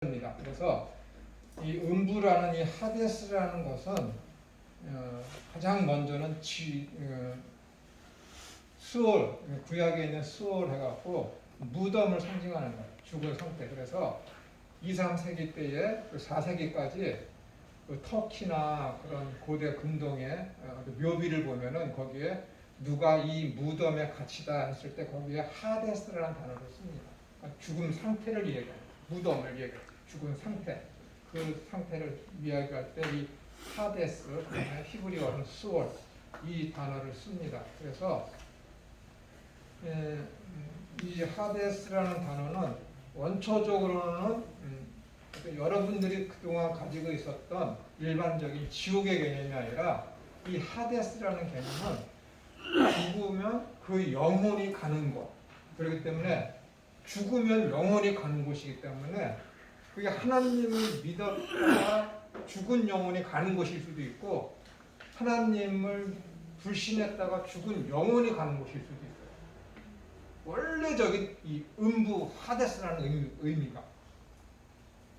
입니다. 그래서 이 음부라는 이 하데스라는 것은 가장 먼저는 수올, 구약에 있는 수올 해갖고 무덤을 상징하는 거예요. 죽은 상태. 그래서 2, 3세기 때에 4세기까지 그 터키나 그런 고대 근동의 묘비를 보면은 거기에 누가 이 무덤에 갇히다 했을 때 거기에 하데스라는 단어를 씁니다. 죽은 상태를 얘기해요. 무덤을 얘기해요. 죽은 상태. 그 상태를 이야기할 때 이 하데스, 그다음에 히브리어는 수월, 이 단어를 씁니다. 그래서 이 하데스라는 단어는 원초적으로는 여러분들이 그동안 가지고 있었던 일반적인 지옥의 개념이 아니라 이 하데스라는 개념은 죽으면 그 영혼이 가는 곳. 그렇기 때문에 죽으면 영혼이 가는 곳이기 때문에 그게 하나님을 믿었다가 죽은 영혼이 가는 곳일 수도 있고 하나님을 불신했다가 죽은 영혼이 가는 곳일 수도 있어요. 원래적인 이 음부 하데스라는 의미가.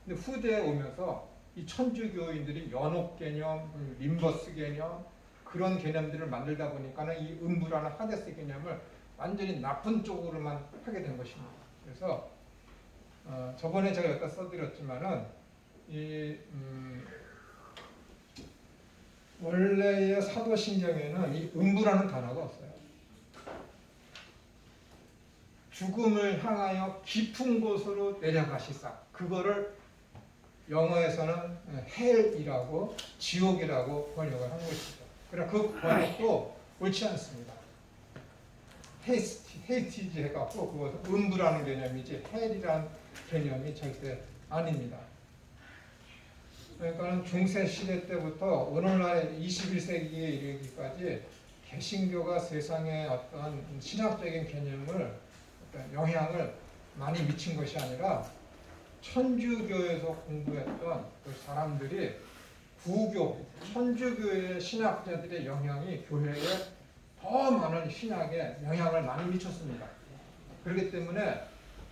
근데 후대에 오면서 이 천주교인들이 연옥 개념, 림버스 개념 그런 개념들을 만들다 보니까는 이 음부라는 하데스 개념을 완전히 나쁜 쪽으로만 하게 된 것입니다. 그래서 저번에 제가 여기다 써드렸지만은 원래의 사도신경에는 이 음부라는 단어가 없어요. 죽음을 향하여 깊은 곳으로 내려가시사. 그거를 영어에서는 헬이라고 지옥이라고 번역을 한 것이죠. 그러나 그 번역도 옳지 않습니다. 헤이티지 해갖고 그것은 음부라는 개념이지 헬이라는 개념이 절대 아닙니다. 그러니까 중세 시대 때부터 오늘날 21세기에 이르기까지 개신교가 세상에 어떤 신학적인 개념을 어떤 영향을 많이 미친 것이 아니라 천주교에서 공부했던 그 사람들이 부교, 천주교의 신학자들의 영향이 교회에 더 많은 신학에 영향을 많이 미쳤습니다. 그렇기 때문에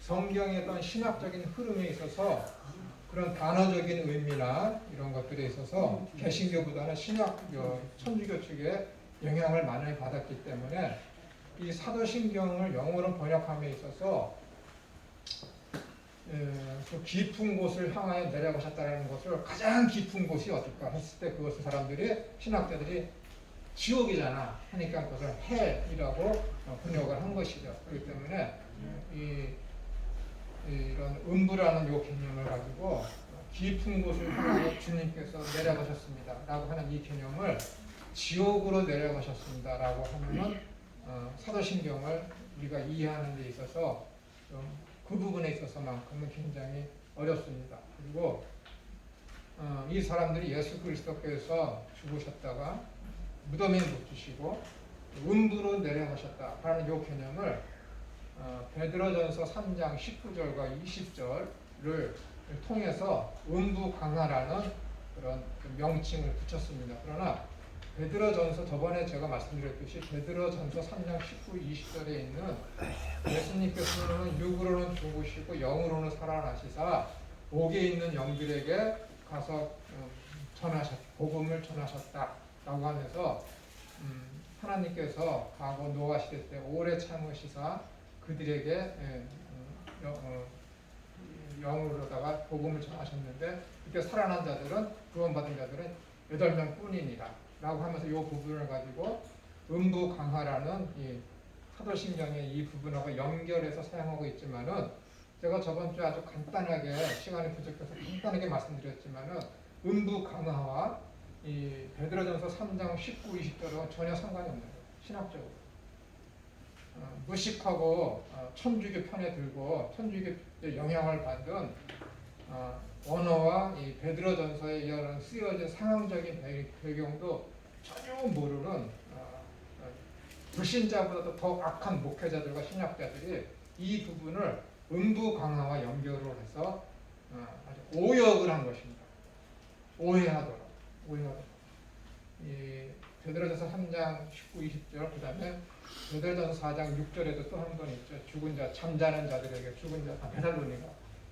성경의 어떤 신학적인 흐름에 있어서 그런 단어적인 의미나 이런 것들에 있어서 개신교보다는 신학교, 천주교 측에 영향을 많이 받았기 때문에 이 사도신경을 영어로 번역함에 있어서 그 깊은 곳을 향하여 내려가셨다는 것을 가장 깊은 곳이 어딜까 했을 때 그것을 신학자들이 지옥이잖아 하니까 그것을 헬이라고 번역을 한 것이죠. 그렇기 때문에 이런 음부라는 요 개념을 가지고 깊은 곳을 향하여 주님께서 내려가셨습니다 라고 하는 이 개념을 지옥으로 내려가셨습니다 라고 하면은 사도신경을 우리가 이해하는 데 있어서 그 부분에 있어서만큼은 굉장히 어렵습니다. 그리고 이 사람들이 예수 그리스도께서 죽으셨다가 무덤에 묻히시고 음부로 내려가셨다라는 이 개념을 베드로전서 3장 19절과 20절을 통해서 음부 강하라는 그런 명칭을 붙였습니다. 그러나 베드로전서 저번에 제가 말씀드렸듯이 베드로전서 3장 19, 20절에 있는 예수님께서는 육으로는 죽으시고 영으로는 살아나시사 옥에 있는 영들에게 가서 복음을 전하셨다라고 하면서 하나님께서 과거 노아 시대 때 오래 참으시사 그들에게 영으로다가 복음을 전하셨는데 그때 살아난 자들은 구원받은 자들은 8명 뿐이니라 라고 하면서 이 부분을 가지고 음부 강하라는 이 사도신경의 이 부분하고 연결해서 사용하고 있지만은 제가 저번 주에 아주 간단하게 시간이 부족해서 간단하게 말씀드렸지만은 음부 강하와 이 베드로전서 3장 19, 20절은 전혀 상관이 없는 거예요. 신학적으로. 무식하고 천주교 편에 들고 천주교의 영향을 받은 언어와 이 베드로전서에 이런 쓰여진 상황적인 배경도 전혀 모르는 불신자보다도 더 악한 목회자들과 신학자들이 이 부분을 음부 강화와 연결을 해서 아주 오역을 한 것입니다. 오해하도록. 이 베드로전서 3장 19, 20절 그 다음에 베드로전서 4장 6절에도 또 한 번 있죠. 죽은 자, 잠자는 자들에게 죽은 자, 베살로니가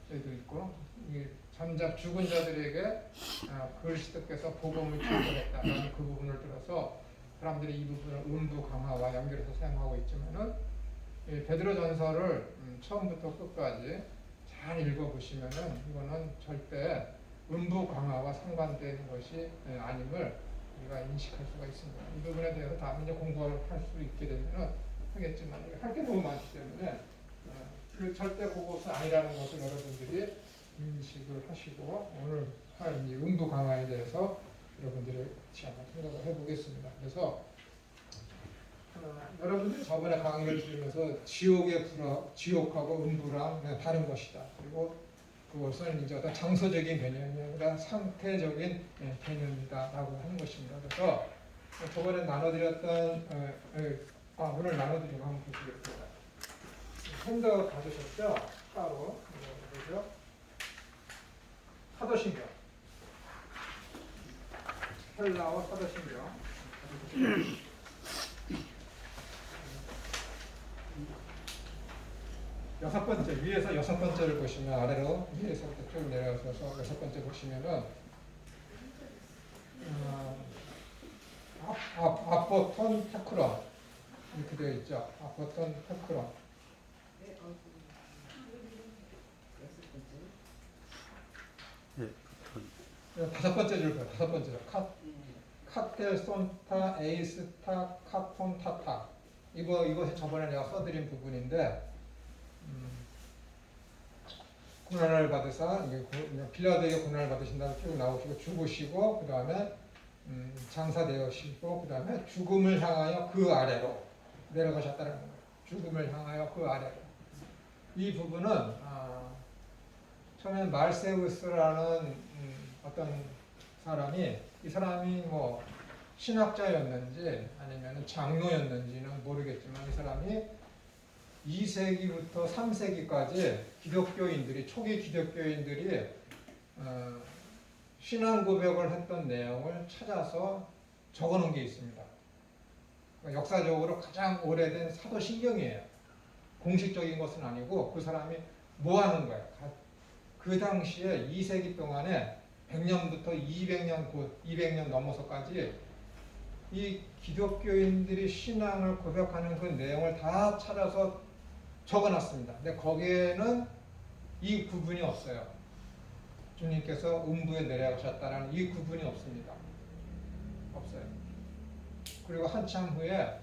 저희도 있고 잠잠 죽은 자들에게 그리스도께서 복음을 전달했다라는 그 부분을 들어서 사람들이 이 부분을 음부 강화와 연결해서 사용하고 있지만은 이 베드로전서를 처음부터 끝까지 잘 읽어보시면은 이거는 절대 음부 강화와 상관되는 것이 아님을 우리가 인식할 수가 있습니다. 이 부분에 대해서 다음에 이제 공부를 할 수 있게 되면은 하겠지만 할 게 너무 많기 때문에 그 절대 그것은 아니라는 것을 여러분들이 인식을 하시고 오늘 할 이 음부 강화에 대해서 여러분들이 같이 한번 생각을 해보겠습니다. 그래서 여러분들이 저번에 강의를 들으면서 지옥하고 음부랑 다른 것이다. 그리고 그것은 이제 어떤 장소적인 개념이 아니라 상태적인 개념이다라고 하는 것입니다. 그래서 저번에 나눠드렸던 오늘 나눠드린 거 한번 보시겠습니다. 핸드 받으셨죠? 따로 그죠? 사도신경 헬라어 사도신경 여섯 번째 위에서 여섯 번째를 보시면 아래로 위에서부터 쭉 내려가셔서 여섯 번째 보시면은 아포톤 테크론 이렇게 되어 있죠. 아포톤 테크론 다섯 번째 줄 거예요. 다섯 번째죠. 카텔손타 에이스타 카톤타타 이것이 저번에 내가 써드린 부분인데 고난을 받으사 빌라도에게 고난을 받으신 다음에 쭉 나오시고 죽으시고 그 다음에 장사되으시고 그 다음에 죽음을 향하여 그 아래로 내려가셨다는 거예요. 죽음을 향하여 그 아래로. 이 부분은 처음에 말세우스라는 어떤 사람이 이 사람이 뭐 신학자였는지 아니면 장로였는지는 모르겠지만 이 사람이 2세기부터 3세기까지 기독교인들이 초기 기독교인들이 신앙 고백을 했던 내용을 찾아서 적어놓은 게 있습니다. 그러니까 역사적으로 가장 오래된 사도신경이에요. 공식적인 것은 아니고 그 사람이 뭐 하는 거예요? 그 당시에 2세기 동안에 100년부터 200년 곧 200년 넘어서까지 이 기독교인들이 신앙을 고백하는 그 내용을 다 찾아서 적어놨습니다. 근데 거기에는 이 구분이 없어요. 주님께서 음부에 내려가셨다는 이 구분이 없습니다. 없어요. 그리고 한참 후에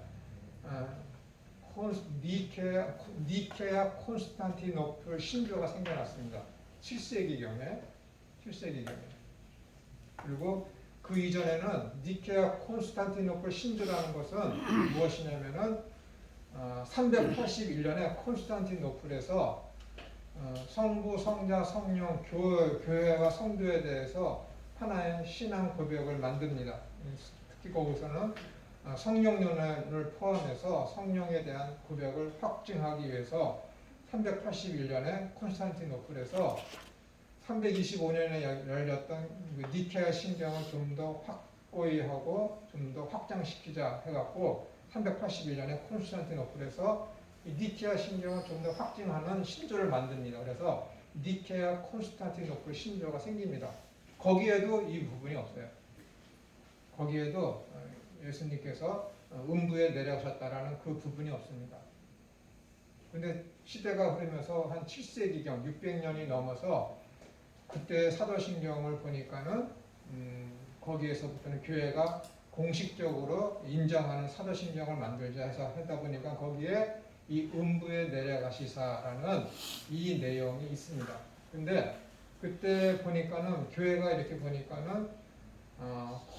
니케아 콘스탄티노플 신교가 생겨났습니다. 7세기경에 그리고 그 이전에는 니케아 콘스탄티노플 신조라는 것은 무엇이냐면은 381년에 콘스탄티노플에서 성부, 성자, 성령, 교회와 성도에 대해서 하나의 신앙 고백을 만듭니다. 특히 거기서는 성령론을 포함해서 성령에 대한 고백을 확증하기 위해서 381년에 콘스탄티노플에서 325년에 열렸던 니케아 신경을 좀 더 확고히 하고 좀 더 확장시키자 해갖고 381년에 콘스탄티노플에서 니케아 신경을 좀 더 확증하는 신조를 만듭니다. 그래서 니케아 콘스탄티노플 신조가 생깁니다. 거기에도 이 부분이 없어요. 거기에도 예수님께서 음부에 내려가셨다라는 그 부분이 없습니다. 근데 시대가 흐르면서 한 7세기경 600년이 넘어서 그때 사도신경을 보니까는 거기에서부터는 교회가 공식적으로 인정하는 사도신경을 만들자 해서 하다 보니까 거기에 이 음부에 내려가시사라는 이 내용이 있습니다. 근데 그때 보니까는 교회가 이렇게 보니까는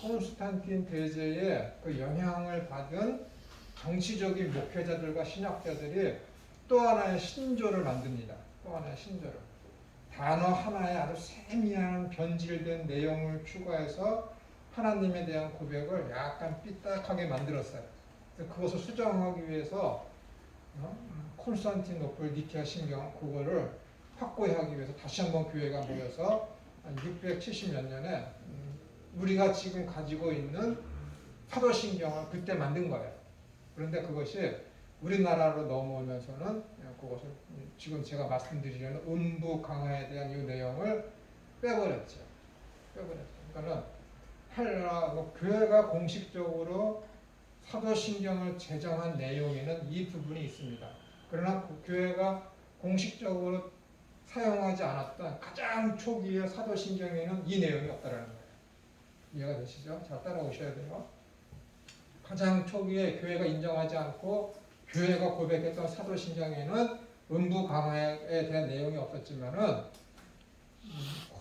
콘스탄틴 대제의 그 영향을 받은 정치적인 목회자들과 신학자들이 또 하나의 신조를 만듭니다. 또 하나의 신조를. 단어 하나에 아주 세미한 변질된 내용을 추가해서 하나님에 대한 고백을 약간 삐딱하게 만들었어요. 그것을 수정하기 위해서 콘스탄티노플 니케아 신경 그거를 확고히 하기 위해서 다시 한번 교회가 모여서 670몇 년에 우리가 지금 가지고 있는 사도신경을 그때 만든 거예요. 그런데 그것이 우리나라로 넘어오면서는 그것을 지금 제가 말씀드리려는 음부 강화에 대한 이 내용을 빼버렸죠. 그러니까는 교회가 공식적으로 사도신경을 제정한 내용에는 이 부분이 있습니다. 그러나 그 교회가 공식적으로 사용하지 않았던 가장 초기의 사도신경에는 이 내용이 없다라는 거예요. 이해가 되시죠? 자, 따라오셔야 돼요. 가장 초기에 교회가 인정하지 않고 교회가 고백했던 사도신경에는 음부 강화에 대한 내용이 없었지만은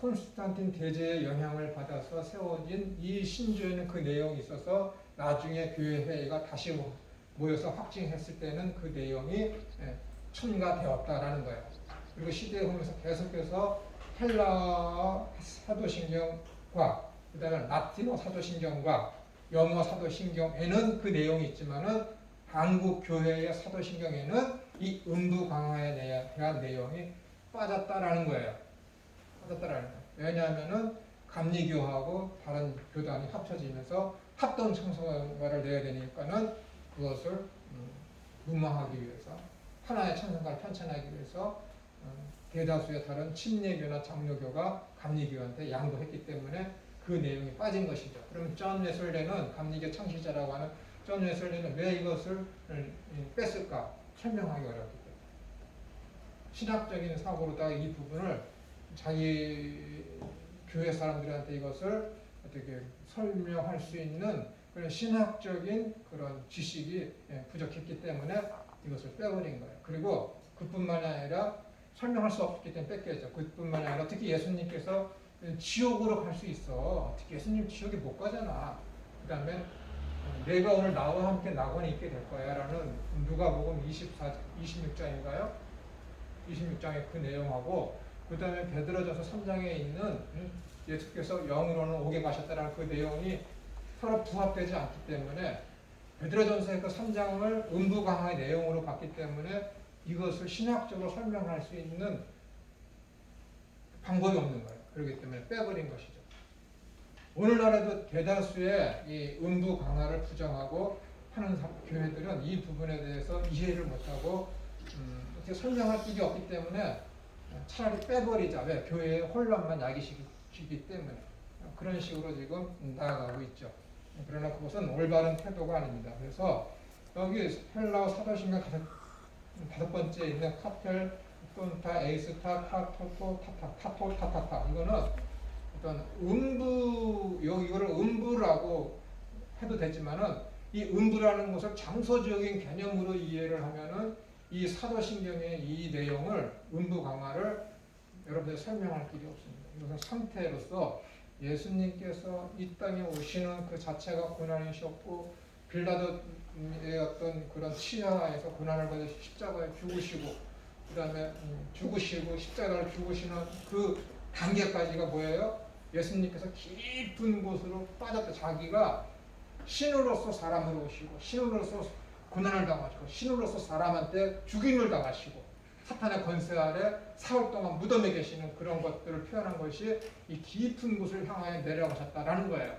콘스탄틴 대제의 영향을 받아서 세워진 이 신조에는 그 내용이 있어서 나중에 교회 회의가 다시 모여서 확증했을 때는 그 내용이 첨가되었다라는 거예요. 그리고 시대에 흐르면서 계속해서 헬라어 사도신경과 그 다음에 라틴어 사도신경과 영어 사도신경에는 그 내용이 있지만은 한국 교회의 사도신경에는 이 음부 강화에 대한 내용이 빠졌다라는 거예요. 왜냐하면은 감리교하고 다른 교단이 합쳐지면서 합동 찬송가를 내야 되니까는 그것을 무마하기 위해서 하나의 찬송가를 편찬하기 위해서 대다수의 다른 침례교나 장로교가 감리교한테 양보했기 때문에 그 내용이 빠진 것이죠. 그럼 존 웨슬레는 감리교 창시자라고 하는 존 웨슬레는 왜 이것을 뺐을까 설명하기 어렵기 때문에 신학적인 사고로다가 이 부분을 자기 교회 사람들한테 이것을 어떻게 설명할 수 있는 그런 신학적인 그런 지식이 부족했기 때문에 이것을 빼버린 거예요. 그리고 그뿐만이 아니라 설명할 수 없기 때문에 뺏겼죠. 그뿐만이 아니라 특히 예수님께서 지옥으로 갈 수 있어. 특히 예수님 지옥에 못 가잖아. 그 다음에 내가 오늘 나와 함께 낙원에 있게 될 거야 라는 누가복음 26장인가요? 26장의 그 내용하고 그 다음에 베드로전서 3장에 있는 예수께서 영으로는 오게 가셨다라는 그 내용이 서로 부합되지 않기 때문에 베드로전서의 그 3장을 음부 강화의 내용으로 봤기 때문에 이것을 신학적으로 설명할 수 있는 방법이 없는 거예요. 그렇기 때문에 빼버린 것이죠. 오늘날에도 대다수의 이 음부 강화를 부정하고 하는 교회들은 이 부분에 대해서 이해를 못하고 어떻게 설명할 길이 없기 때문에 차라리 빼버리자. 왜? 교회의 혼란만 야기시키기 때문에 그런 식으로 지금 나아가고 있죠. 그러나 그것은 올바른 태도가 아닙니다. 그래서 여기 헬라어 사도신경 다섯 번째 있는 카펠, 톤타, 에이스타, 타토토, 타타 이거는 어떤 이거를 음부라고 해도 되지만은 이 음부라는 것을 장소적인 개념으로 이해를 하면은 이 사도신경의 이 내용을 음부 강화를 여러분들 설명할 길이 없습니다. 이것은 상태로서 예수님께서 이 땅에 오시는 그 자체가 고난이셨고 빌라도의 어떤 그런 치하에서 고난을 받으 십자가에 죽으시고 그 다음에 죽으시고 십자가를 죽으시는 그 단계까지가 뭐예요? 예수님께서 깊은 곳으로 빠졌다. 자기가 신으로서 사람으로 오시고 신으로서 고난을 당하시고 신으로서 사람한테 죽임을 당하시고 사탄의 권세 아래 사흘 동안 무덤에 계시는 그런 것들을 표현한 것이 이 깊은 곳을 향하여 내려가셨다라는 거예요.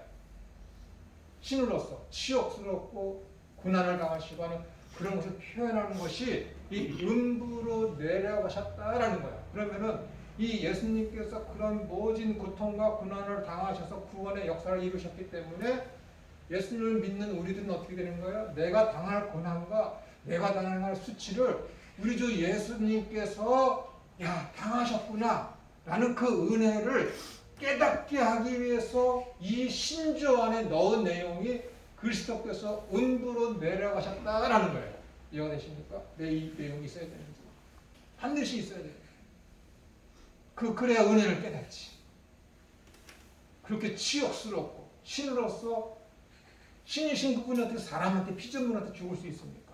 신으로서 치욕스럽고 고난을 당하시고 하는 그런 것을 표현하는 것이 이 음부로 내려가셨다라는 거예요. 그러면은 이 예수님께서 그런 모진 고통과 고난을 당하셔서 구원의 역사를 이루셨기 때문에 예수님을 믿는 우리들은 어떻게 되는 거예요? 내가 당할 고난과 내가 당할 수치를 우리 주 예수님께서 당하셨구나 라는 그 은혜를 깨닫게 하기 위해서 이 신조 안에 넣은 내용이 그리스도께서 음부로 내려가셨다라는 거예요. 이해가 되십니까? 이 내용이 있어야 되는지 반드시 있어야 돼요. 그래야 은혜를 깨닫지. 그렇게 치욕스럽고 신으로서 신이신 그분이 어떻게 사람한테 피조물한테 죽을 수 있습니까?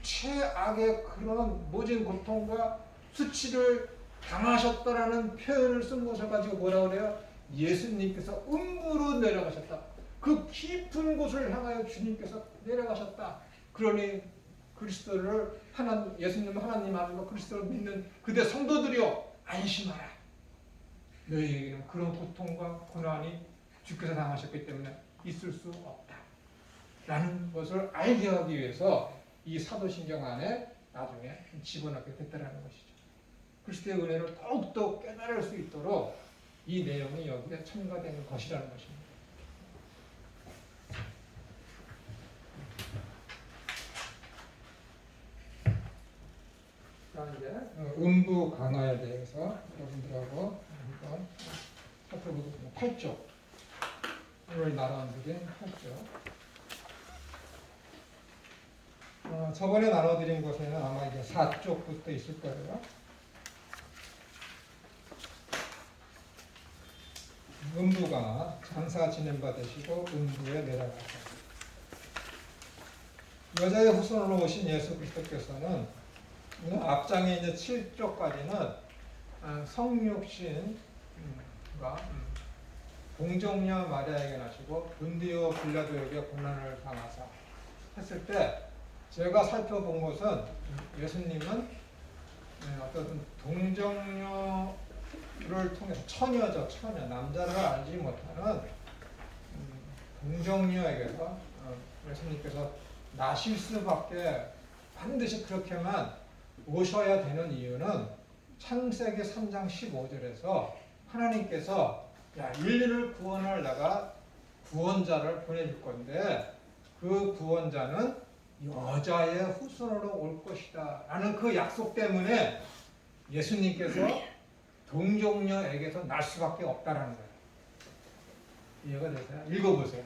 최악의 그런 모진 고통과 수치를 당하셨다라는 표현을 쓴 것을 가지고 뭐라고 그래요? 예수님께서 음부로 내려가셨다. 그 깊은 곳을 향하여 주님께서 내려가셨다. 그러니 그리스도를 예수님 하나님 아들과 그리스도를 믿는 그대 성도들이여 안심하라. 너희에게는 그런 고통과 고난이 주께서 당하셨기 때문에 있을 수 없다. 라는 것을 알게 하기 위해서 이 사도신경 안에 나중에 집어넣게 됐다는 것이죠. 그리스도의 은혜를 더욱더 깨달을 수 있도록 이 내용이 여기에 첨가된 것이라는 것입니다. 그럼 이제 음부 강화에 대해서 여러분들하고 한번 살펴보겠습니다. 8쪽. 오늘 나눠드린 8쪽. 저번에 나눠드린 것에는 아마 이제 4쪽부터 있을 거예요. 음부가 장사 진행받으시고 음부에 내려가서 여자의 후손으로 오신 예수 그리스도께서는 앞장에 이제 7쪽까지는 성육신과 동정녀 마리아에게 나시고 분디오 빌라도에게 고난을 당하사 했을 때 제가 살펴본 것은 예수님은 어떤 동정녀를 통해서 처녀죠, 처녀. 남자를 알지 못하는 동정녀에게서 예수님께서 나실 수밖에 반드시 그렇게만 오셔야 되는 이유는 창세기 3장 15절에서 하나님께서 인류를 구원할 내가 구원자를 보내줄 건데 그 구원자는 여자의 후손으로 올 것이다 라는 그 약속 때문에 예수님께서 동정녀에게서 날 수밖에 없다라는 거예요. 이해가 되세요? 읽어보세요.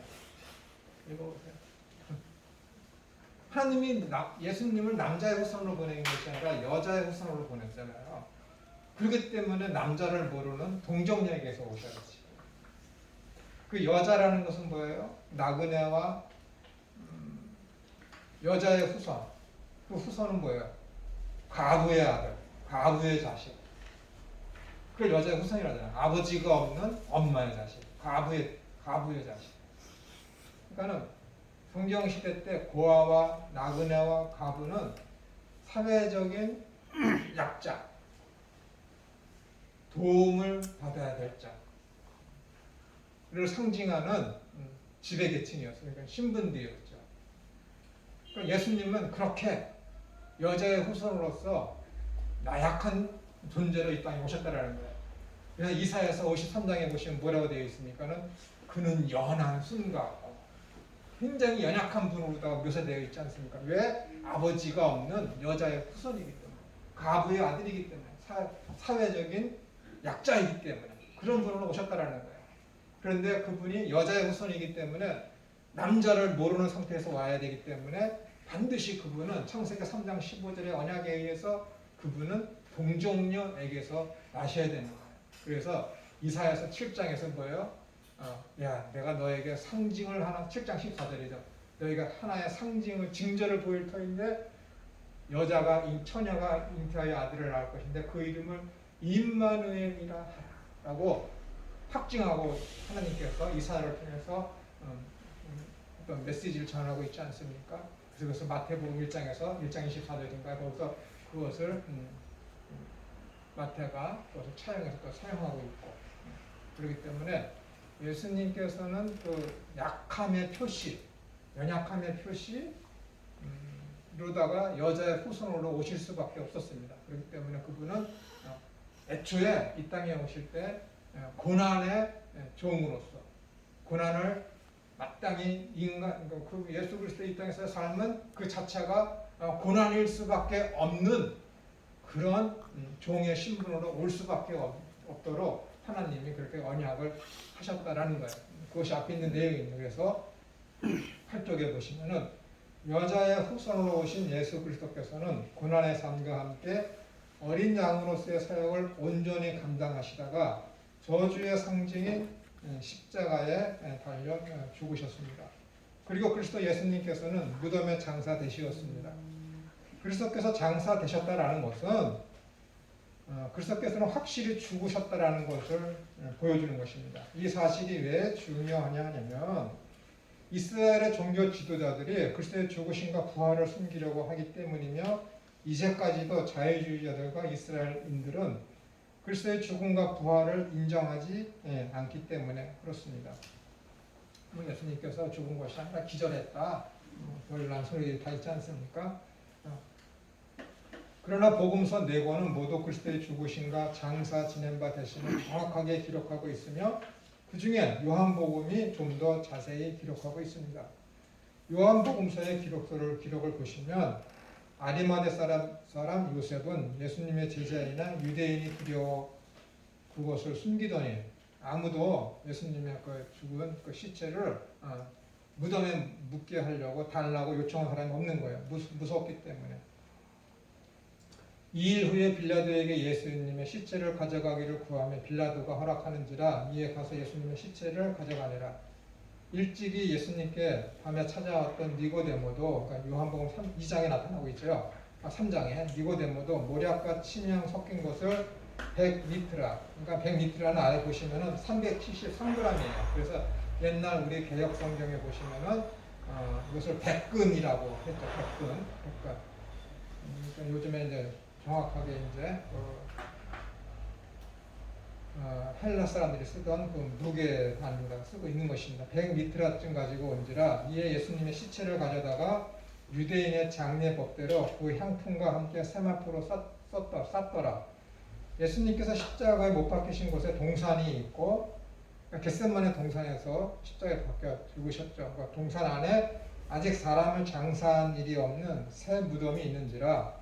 하나님이 예수님을 남자의 후손으로 보내는 것이 아니라 여자의 후손으로 보냈잖아요. 그렇기 때문에 남자를 모르는 동정녀에게서 오셔야지. 그 여자라는 것은 뭐예요? 나그네와 여자의 후손. 그 후손은 뭐예요? 과부의 아들, 과부의 자식. 그걸 여자의 후손이라잖아요. 아버지가 없는 엄마의 자식, 과부의 자식. 그러니까는 성경시대 때 고아와 나그네와 과부는 사회적인 약자, 도움을 받아야 될 자를 상징하는 지배계층이었어요. 그러니까 신분들이었죠. 그러니까 예수님은 그렇게 여자의 후손으로서 나약한 존재로 이 땅에 오셨다라는 거예요. 그래서 이사야서 53장에 보시면 뭐라고 되어 있습니까는 그는 연한 순가 굉장히 연약한 분으로 묘사되어 있지 않습니까? 왜? 아버지가 없는 여자의 후손이기 때문에, 과부의 아들이기 때문에, 사회적인 약자이기 때문에 그런 분으로 오셨다라는 거예요. 그런데 그분이 여자의 후손이기 때문에 남자를 모르는 상태에서 와야 되기 때문에 반드시 그분은 창세기 3장 15절의 언약에 의해서 그분은 동정녀에게서 나셔야 되는 거예요. 그래서 이사야서 7장에서 뭐예요? 내가 너에게 상징을 하나, 7장 14절이죠. 너희가 하나의 상징을, 징조를 보일 터인데 여자가, 처녀가 잉태하여 아들을 낳을 것인데 그 이름을 임마누엘이라 하라고 확증하고 하나님께서 이사야를 통해서 어떤 메시지를 전하고 있지 않습니까? 그래서 마태복음 1장에서 1장 24절인가 거기서 그것을 마태가 그것을 차용해서 또 사용하고 있고 그렇기 때문에 예수님께서는 그 약함의 표시, 연약함의 표시로다가 여자의 후손으로 오실 수밖에 없었습니다. 그렇기 때문에 그분은 애초에 이 땅에 오실 때 고난의 종으로서 고난을 마땅히 그 예수 그리스도 이 땅에서 삶은 그 자체가 고난일 수밖에 없는 그런 종의 신분으로 올 수밖에 없도록 하나님이 그렇게 언약을 하셨다라는 거예요. 그것이 앞에 있는 내용입니다. 그래서 8쪽에 보시면은 여자의 후손으로 오신 예수 그리스도께서는 고난의 삶과 함께 어린 양으로서의 사역을 온전히 감당하시다가 저주의 상징인 십자가에 달려 죽으셨습니다. 그리고 그리스도 예수님께서는 무덤에 장사되시었습니다. 그리스도께서 장사되셨다라는 것은 그리스도께서는 확실히 죽으셨다라는 것을 보여주는 것입니다. 이 사실이 왜 중요하냐면 이스라엘의 종교 지도자들이 그리스도의 죽으심과 부활을 숨기려고 하기 때문이며 이제까지도 자유주의자들과 이스라엘인들은 그리스도의 죽음과 부활을 인정하지 않기 때문에 그렇습니다. 예수님께서 죽은 것이 아니라 기절했다. 별난 소리 다 있지 않습니까? 그러나 복음서 4권은 모두 그리스도의 죽으심과 장사 지낸 바 되심을 정확하게 기록하고 있으며 그 중에 요한복음이 좀 더 자세히 기록하고 있습니다. 요한복음서의 기록을 보시면 아리마대 사람 요셉은 예수님의 제자이나 유대인이 두려워 그것을 숨기더니 아무도 예수님의 그 죽은 그 시체를 무덤에 묻게 하려고 달라고 요청한 사람이 없는 거예요. 무섭기 때문에. 2일 후에 빌라도에게 예수님의 시체를 가져가기를 구하며 빌라도가 허락하는지라 이에 가서 예수님의 시체를 가져가니라. 일찍이 예수님께 밤에 찾아왔던 니고데모도 그러니까 요한복음 2장에 나타나고 있죠. 3장에 니고데모도 모략과 침향 섞인 것을 100리트라 그러니까 100리트라는 아래 보시면은 373g이에요. 그래서 옛날 우리 개역 성경에 보시면은 이것을 백근이라고 했죠. 백근. 그러니까 요즘에 이제 정확하게 이제 헬라 사람들이 쓰던 그 무게 단위로 쓰고 있는 것입니다. 100리트라쯤 가지고 온지라 이에 예수님의 시체를 가져다가 유대인의 장례 법대로 그 향품과 함께 세마포로 쌌더라. 예수님께서 십자가에 못 박히신 곳에 동산이 있고 겟세마네 동산에서 십자가에 박혀 죽으셨죠. 그러니까 동산 안에 아직 사람을 장사한 일이 없는 새 무덤이 있는지라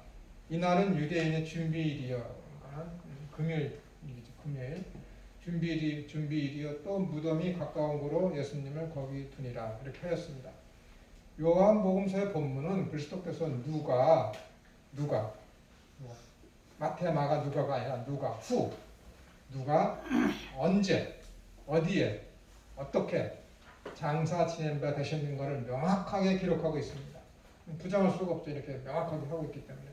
이날은 유대인의 준비일이요. 그러니까 금요일 준비일이요. 또 무덤이 가까운 곳으로 예수님을 거기 두니라. 이렇게 하였습니다. 요한복음서의 본문은 그리스도께서 누가 마태, 마가, 누가가 아니라 누가 언제 어디에 어떻게 장사 지낸 바 되셨는 것을 명확하게 기록하고 있습니다. 부정할 수가 없죠. 이렇게 명확하게 하고 있기 때문에.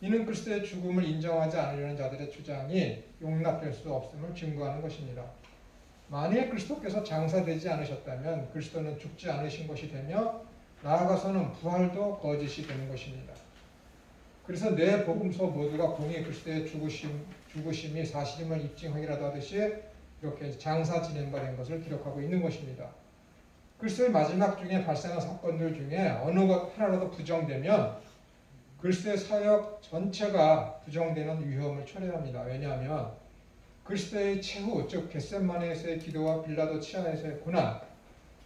이는 그리스도의 죽음을 인정하지 않으려는 자들의 주장이 용납될 수 없음을 증거하는 것입니다. 만일 그리스도께서 장사되지 않으셨다면 그리스도는 죽지 않으신 것이 되며 나아가서는 부활도 거짓이 되는 것입니다. 그래서 네 복음서 모두가 공의 그리스도의 죽으심이 사실임을 입증하기라도 하듯이 이렇게 장사 지낸 바 된 것을 기록하고 있는 것입니다. 그리스도의 마지막 중에 발생한 사건들 중에 어느 것 하나라도 부정되면 그리스도의 사역 전체가 부정되는 위험을 초래합니다. 왜냐하면 그리스도의 최후, 즉 겟세마네에서의 기도와 빌라도 치하에서의 고난,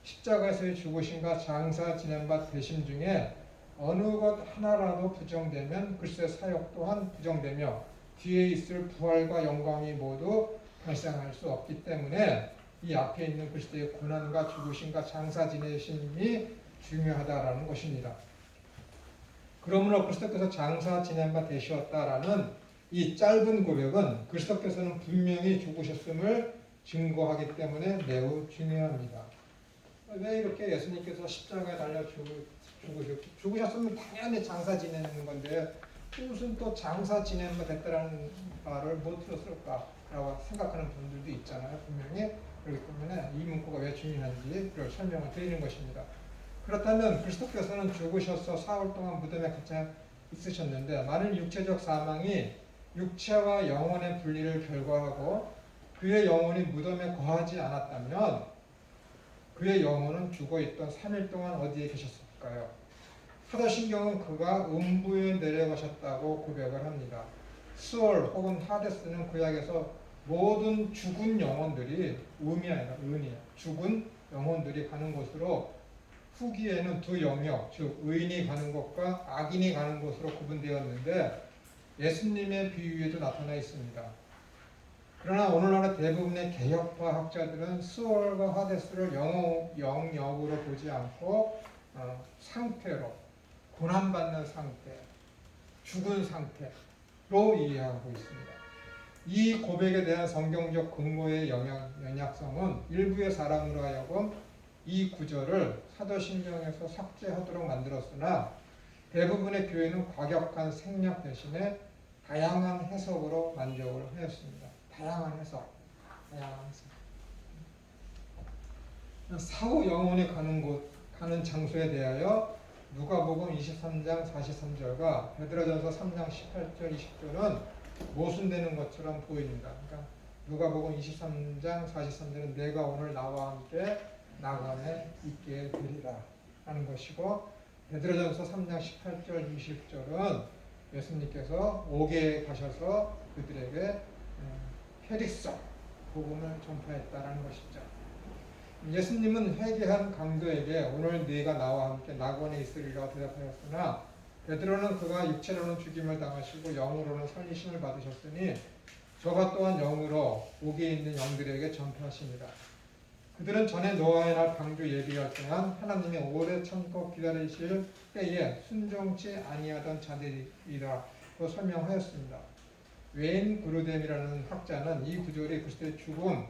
십자가에서의 죽으심과 장사 지낸 바 되심 중에 어느 것 하나라도 부정되면 그리스도의 사역 또한 부정되며 뒤에 있을 부활과 영광이 모두 발생할 수 없기 때문에 이 앞에 있는 그리스도의 고난과 죽으심과 장사 지내심이 중요하다라는 것입니다. 그러므로 그리스도께서 장사 지낸 바 되셨다라는 이 짧은 고백은 그리스도께서는 분명히 죽으셨음을 증거하기 때문에 매우 중요합니다. 왜 이렇게 예수님께서 십자가에 달려 죽으셨으면 당연히 장사 지내는 건데 무슨 또 장사 지낸 바 됐다라는 말을 못 들었을까라고 생각하는 분들도 있잖아요. 분명히. 그렇기 때문에 이 문구가 왜 중요한지 그걸 설명을 드리는 것입니다. 그렇다면 그리스도께서는 죽으셔서 사흘 동안 무덤에 갇혀 있으셨는데 만일 육체적 사망이 육체와 영혼의 분리를 결과하고 그의 영혼이 무덤에 거하지 않았다면 그의 영혼은 죽어있던 3일 동안 어디에 계셨을까요? 사도신경은 그가 음부에 내려가셨다고 고백을 합니다. 스월 혹은 하데스는 구약에서 모든 죽은 영혼들이 음이 아니라 은이에요. 죽은 영혼들이 가는 곳으로 후기에는 두 영역, 즉 의인이 가는 곳과 악인이 가는 곳으로 구분되었는데 예수님의 비유에도 나타나 있습니다. 그러나 오늘날의 대부분의 개혁파 학자들은 스월과 하데스를 영역으로 보지 않고 상태로, 고난받는 상태, 죽은 상태로 이해하고 있습니다. 이 고백에 대한 성경적 근거의 영향성은 일부의 사람으로 하여금 이 구절을 사도신경에서 삭제하도록 만들었으나 대부분의 교회는 과격한 생략 대신에 다양한 해석으로 만족을 하였습니다. 다양한 해석. 사후 영혼이 가는 장소에 대하여 누가복음 23장 43절과 베드로전서 3장 18절 20절은 모순되는 것처럼 보입니다. 그러니까 누가복음 23장 43절은 내가 오늘 나와 함께 나관에 있게 되리라 하는 것이고 베드로전서 3장 18절 20절은 예수님께서 옥에 가셔서 그들에게 회릭성 복음을 전파했다라는 것이죠. 예수님은 회개한 강도에게 오늘 네가 나와 함께 낙원에 있으리라 대답하였으나 베드로는 그가 육체로는 죽임을 당하시고 영으로는 살리심을 받으셨으니 저가 또한 영으로 옥에 있는 영들에게 전파하십니다. 그들은 전에 노아의 날 방주 예비할 동안 하나님이 오래 참고 기다리실 때에 순종치 아니하던 자들이라고 설명하였습니다. 웨인 그루뎀이라는 학자는 이 구절이 그리스도의 죽음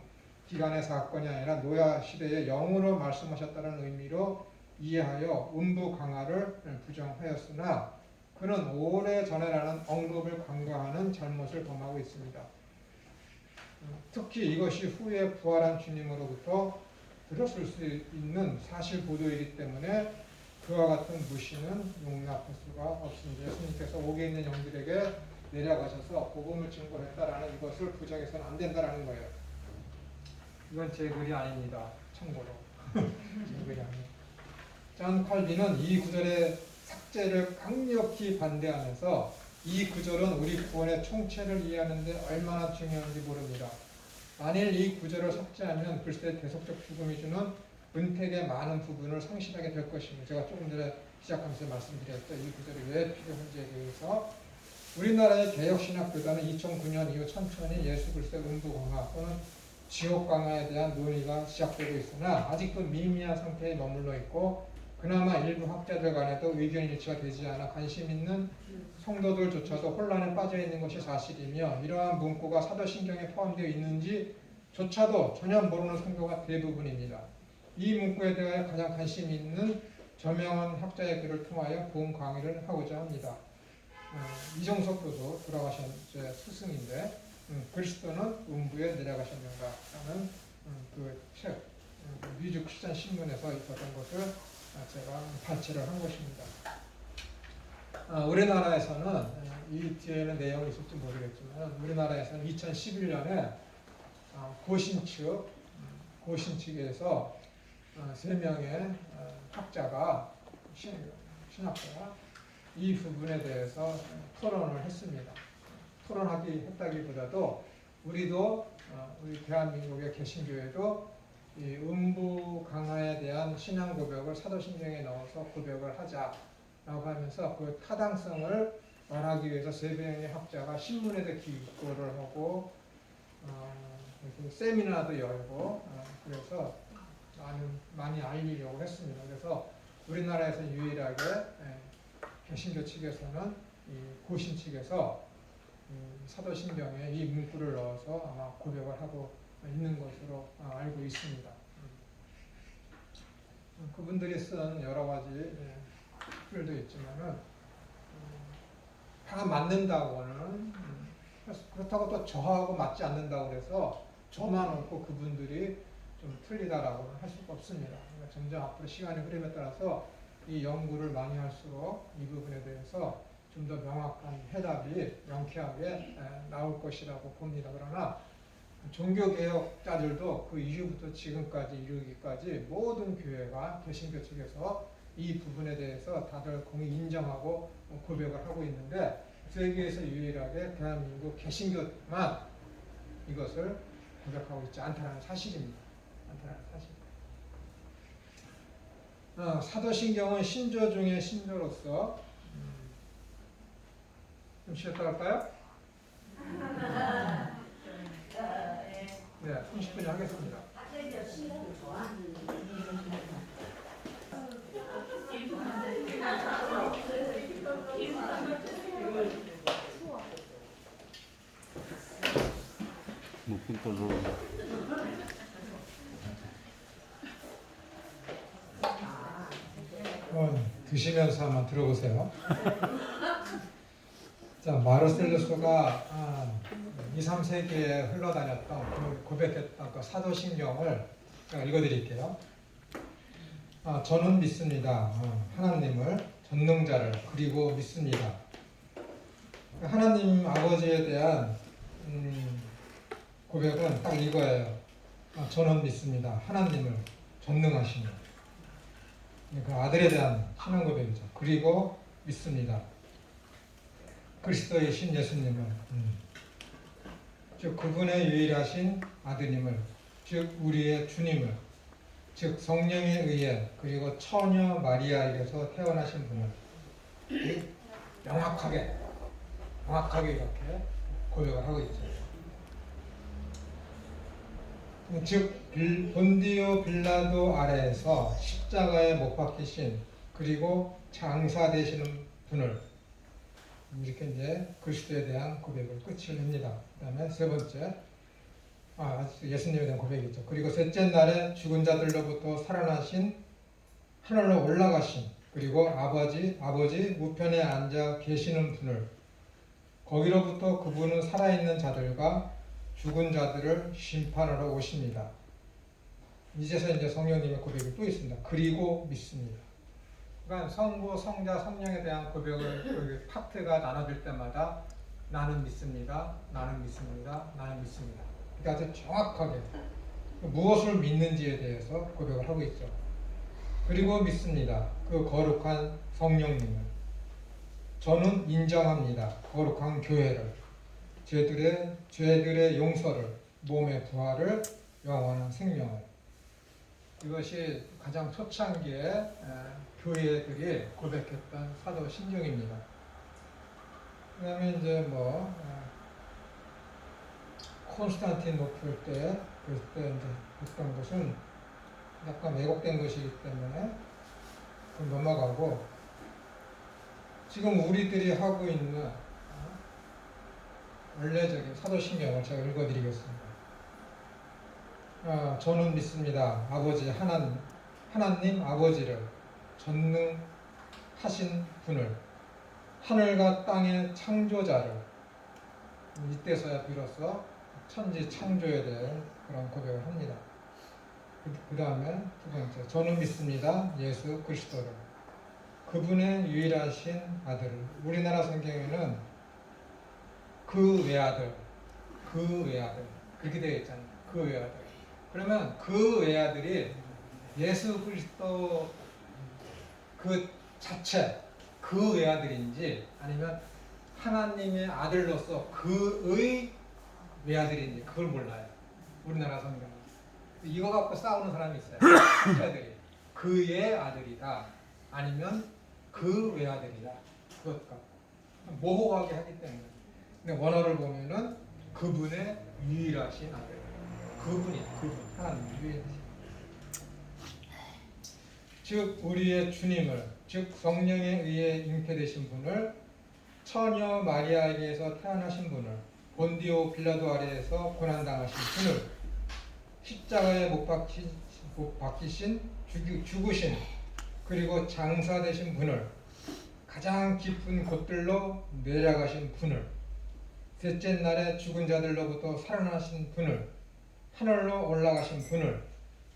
기간의 사건이 아니라 노아 시대에 영으로 말씀하셨다는 의미로 이해하여 음부 강화를 부정하였으나 그는 오래전에라는 언급을 간과하는 잘못을 범하고 있습니다. 특히 이것이 후에 부활한 주님으로부터 들었을 수 있는 사실 보도이기 때문에 그와 같은 무시는 용납할 수가 없습니다. 예수님께서 옥에 있는 영들에게 내려가셔서 복음을 증거했다라는 이것을 부정해서는 안 된다라는 거예요. 이건 제 글이 아닙니다. 참고로. 제 글이 아닙니다. 존 칼빈은 이 구절의 삭제를 강력히 반대하면서 이 구절은 우리 구원의 총체를 이해하는 데 얼마나 중요한지 모릅니다. 만일 이 구절을 삭제하면 그리스도의 대속적 죽음이 주는 은택의 많은 부분을 상실하게 될 것입니다. 제가 조금 전에 시작하면서 말씀드렸죠. 이 구절이 왜 필요한지에 대해서 우리나라의 개혁신학교단은 2009년 이후 천천히 예수 그리스도의 음부 강화 또는 지옥 강화에 대한 논의가 시작되고 있으나 아직도 미미한 상태에 머물러 있고 그나마 일부 학자들 간에도 의견 일치가 되지 않아 관심 있는 성도들조차도 혼란에 빠져 있는 것이 사실이며 이러한 문구가 사도신경에 포함되어 있는지조차도 전혀 모르는 성도가 대부분입니다. 이 문구에 대하여 가장 관심 있는 저명한 학자의 글을 통하여 본 강의를 하고자 합니다. 이정석 교수 돌아가신 제 스승인데 그리스도는 음부에 내려가셨는가라는 그 책 미주 크리스천 신문에서 있었던 것을 제가 발췌를 한 것입니다. 우리나라에서는 이 뒤에는 내용이 있을지 모르겠지만 우리나라에서는 2011년에 고신 측에서 3명의 학자가 신학자가 이 부분에 대해서 토론을 했습니다. 했다기보다도 우리 대한민국의 개신교회도 이 음부 강화에 대한 신앙 고백을 사도신경에 넣어서 고백을 하자라고 하면서 그 타당성을 말하기 위해서 3명의 학자가 신문에도 기고를 하고 세미나도 열고 그래서 많이 알리려고 했습니다. 그래서 우리나라에서 유일하게 개신교 측에서는 이 고신 측에서 사도신경에 이 문구를 넣어서 아마 고백을 하고 있는 것으로 알고 있습니다. 그분들이 쓴 여러 가지 글도 있지만은 다 맞는다고는 그렇다고 또 저하고 맞지 않는다고 해서 저만 옳고 그분들이 좀 틀리다라고는 할 수가 없습니다. 그러니까 점점 앞으로 시간의 흐름에 따라서 이 연구를 많이 할수록 이 부분에 대해서 좀 더 명확한 해답이 명쾌하게 나올 것이라고 봅니다. 그러나 종교개혁자들도 그 이후부터 지금까지 이르기까지 모든 교회가 개신교 측에서 이 부분에 대해서 다들 공히 인정하고 고백을 하고 있는데 세계에서 유일하게 대한민국 개신교만 이것을 고백하고 있지 않다는 사실입니다. 사도신경은 신조 중의 신조로서 좀 쉬었다 할까요? 네, 30분이 하겠습니다. 드시면서 한번 들어보세요. 자, 마르셀루스가 2, 3세기에 흘러다녔던 고백했던 그 사도신경을 제가 읽어드릴게요. 저는 믿습니다. 하나님을 전능자를 그리고 믿습니다. 하나님 아버지에 대한 고백은 딱 이거예요. 저는 믿습니다. 하나님을 전능하시니 그 아들에 대한 신앙 고백이죠. 그리고 믿습니다. 그리스도의 신 예수님을, 즉 그분의 유일하신 아드님을, 즉 우리의 주님을, 즉 성령에 의해 그리고 처녀 마리아에게서 태어나신 분을 명확하게 이렇게 고백을 하고 있죠. 즉 본디오 빌라도 아래에서 십자가에 못 박히신 그리고 장사되시는 분을, 이렇게 이제 그리스도에 대한 고백을 끝을 냅니다. 그 다음에 세 번째, 예수님에 대한 고백이죠. 그리고 셋째 날에 죽은 자들로부터 살아나신, 하늘로 올라가신, 그리고 아버지 우편에 앉아 계시는 분을, 거기로부터 그분은 살아있는 자들과 죽은 자들을 심판하러 오십니다. 이제서 이제 성령님의 고백이 또 있습니다. 그리고 믿습니다. 그러니까 성부, 성자, 성령에 대한 고백을 파트가 나눠질 때마다 나는 믿습니다. 나는 믿습니다. 나는 믿습니다. 그러니까 아주 정확하게 무엇을 믿는지에 대해서 고백을 하고 있죠. 그리고 믿습니다. 그 거룩한 성령님을. 저는 인정합니다. 거룩한 교회를. 죄들의 용서를, 몸의 부활을, 영원한 생명을. 이것이 가장 초창기에 교회들이 고백했던 사도 신경입니다. 그 다음에 이제 콘스탄티노플 때, 그때 이제 했던 것은 약간 왜곡된 것이기 때문에 좀 넘어가고, 지금 우리들이 하고 있는 원래적인 사도신경을 제가 읽어드리겠습니다. 저는 믿습니다. 아버지 하나님 아버지를, 전능하신 분을, 하늘과 땅의 창조자를. 이때서야 비로소 천지 창조에 대한 그런 고백을 합니다. 그 다음에 두 번째, 저는 믿습니다. 예수 그리스도를, 그분의 유일하신 아들을. 우리나라 성경에는 그 외아들 그렇게 되어 있잖아요. 그 외아들. 그러면 그 외아들이 예수 그리스도 그 자체, 그 외아들인지 아니면 하나님의 아들로서 그의 외아들인지 그걸 몰라요. 우리나라 성경은. 이거 갖고 싸우는 사람이 있어요. 자들이 그의 아들이다 아니면 그 외아들이다. 그것 갖고 모호하게 하기 때문에. 근데 원어를 보면은 그분의 유일하신 아들. 그분 하나님 유일하신. 즉 우리의 주님을, 즉 성령에 의해 잉태되신 분을, 처녀 마리아에게서 태어나신 분을, 본디오 빌라도 아래에서 고난당하신 분을, 십자가에 못 박히신 죽으신 그리고 장사되신 분을, 가장 깊은 곳들로 내려가신 분을, 셋째 날에 죽은 자들로부터 살아나신 분을, 하늘로 올라가신 분을,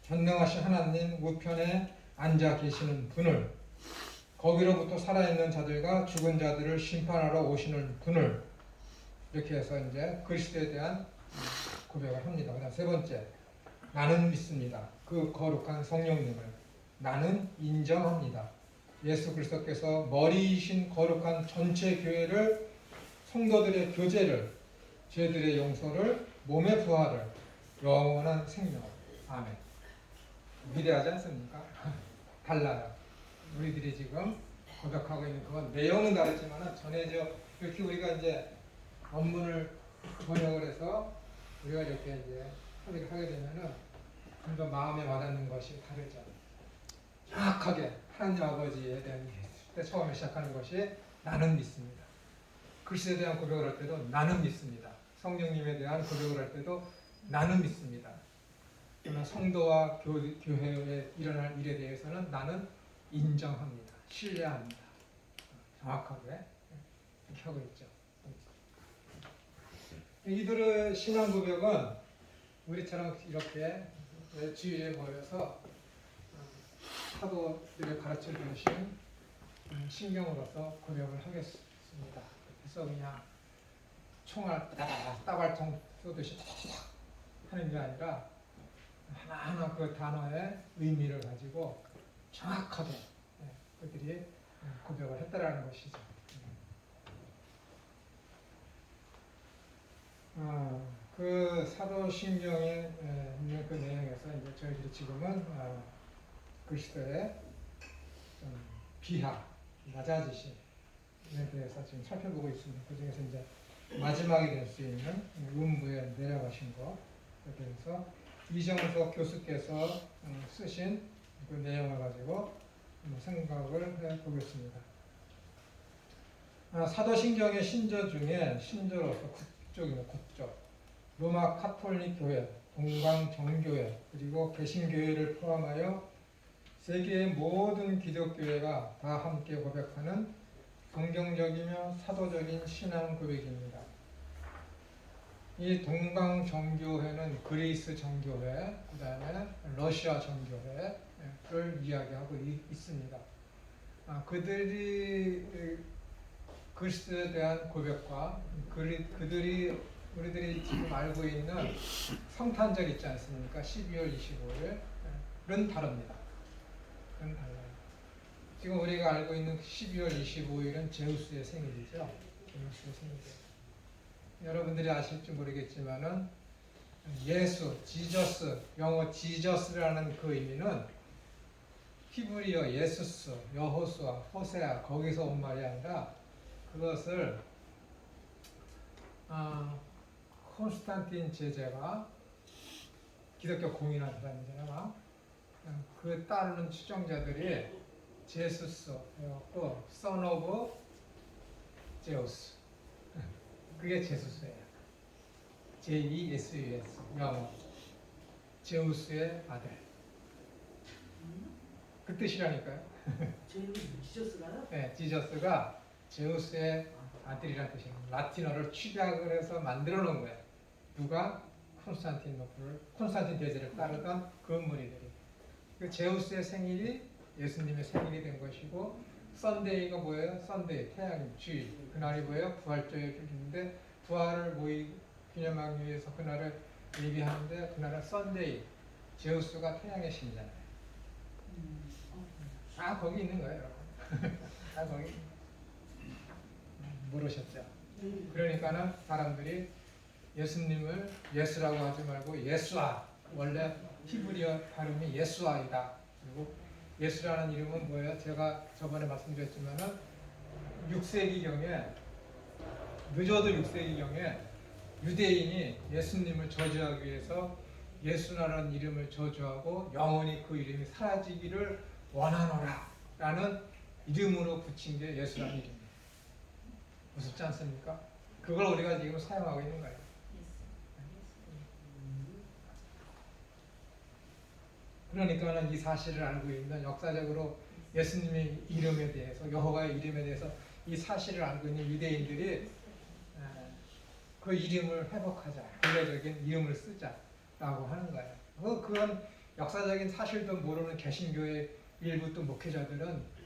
전능하신 하나님 우편에 앉아 계시는 분을, 거기로부터 살아있는 자들과 죽은 자들을 심판하러 오시는 분을, 이렇게 해서 이제 그리스도에 대한 고백을 합니다. 그다음 세 번째, 나는 믿습니다. 그 거룩한 성령님을 나는 인정합니다. 예수 그리스도께서 머리이신 거룩한 전체 교회를, 성도들의 교제를, 죄들의 용서를, 몸의 부활을, 영원한 생명을. 아멘. 위대하지 않습니까? 달라요. 우리들이 지금 고백하고 있는 그건 내용은 다르지만 전해져, 이렇게 우리가 이제 원문을 번역을 해서 우리가 이렇게 이제 하게 되면은 좀 더 마음에 와닿는 것이 다르죠. 정확하게 하나님 아버지에 대한 때 처음에 시작하는 것이 나는 믿습니다. 그리스도에 대한 고백을 할 때도 나는 믿습니다. 성령님에 대한 고백을 할 때도 나는 믿습니다. 그러나 성도와 교회에 일어날 일에 대해서는 나는 인정합니다. 신뢰합니다. 정확하게 이렇게 하고 있죠. 이들의 신앙 고백은 우리처럼 이렇게 주일에 모여서 사도들의 가르쳐 주신 신경으로서 고백을 하겠습니다. 그래서 그냥 총알 따발총 쏘듯이 하는 게 아니라 하나하나 그 단어의 의미를 가지고 정확하게 그들이 고백을 했다라는 것이죠. 그 사도신경에 있는 그 내용에서 이제 저희들이 지금은 그 시대의 좀 비하, 낮아지심에 대해서 지금 살펴보고 있습니다. 그 중에서 이제 마지막이 될 수 있는 음부에 내려가신 것에 대해서 이정석 교수께서 쓰신 그 내용을 가지고 생각을 해보겠습니다. 사도신경의 신조 중에 신조로서 국적입니다. 국적. 로마 카톨릭 교회, 동방 정교회, 그리고 개신교회를 포함하여 세계의 모든 기독교회가 다 함께 고백하는 성경적이며 사도적인 신앙 고백입니다. 이 동방 정교회는 그리스 정교회, 그 다음에 러시아 정교회를 이야기하고 있습니다. 그들이 그리스도에 대한 고백과 그들이 우리들이 지금 알고 있는 성탄절 있지 않습니까? 12월 25일은 다릅니다. 그건 달라요. 지금 우리가 알고 있는 12월 25일은 제우스의 생일이죠. 제우스의 생일이에요. 여러분들이 아실지 모르겠지만은 예수, 지저스, 영어 지저스라는 그 의미는 히브리어 예수스, 여호수아, 호세아 거기서 온 말이 아니라 그것을 콘스탄틴 제자가 기독교 공인한 사람이잖아요. 그 따르는 추종자들이 제수스였고 son of 제우스 그게 제수스예요. J-E-S-U-S 영어 제우스의 아들 그 뜻이라니까요. 지저스가요? 네, 지저스가 제우스의 아들이라는 뜻입니다. 라틴어를 취약을 해서 만들어 놓은 거예요. 누가? 콘스탄틴 대제를 따르던 그 무리들이. 그 제우스의 생일이 예수님의 생일이 된 것이고 썬데이가 뭐예요? 썬데이, 태양, 주일. 그날이 뭐예요? 부활절인데 부활을 기념하기 위해서 그날을 예비하는데 그날은 썬데이. 제우스가 태양의 신이잖아요. 거기 있는 거예요, 여러분. 거기 모르셨죠? 그러니까는 사람들이 예수님을 예수라고 하지 말고 예수아. 원래 히브리어 발음이 예수아이다. 그리고 예수라는 이름은 뭐예요? 제가 저번에 말씀드렸지만은 6세기경에 늦어도 6세기경에 유대인이 예수님을 저주하기 위해서 예수라는 이름을 저주하고 영원히 그 이름이 사라지기를 원하노라 라는 이름으로 붙인 게 예수라는 이름이에요. 무섭지 않습니까? 그걸 우리가 지금 사용하고 있는 거예요. 그러니까는 이 사실을 알고 있는 역사적으로 예수님의 이름에 대해서 여호와의 이름에 대해서 이 사실을 알고 있는 유대인들이 그 이름을 회복하자, 근래적인 이름을 쓰자라고 하는 거예요. 그건 역사적인 사실도 모르는 개신교의 일부 또 목회자들은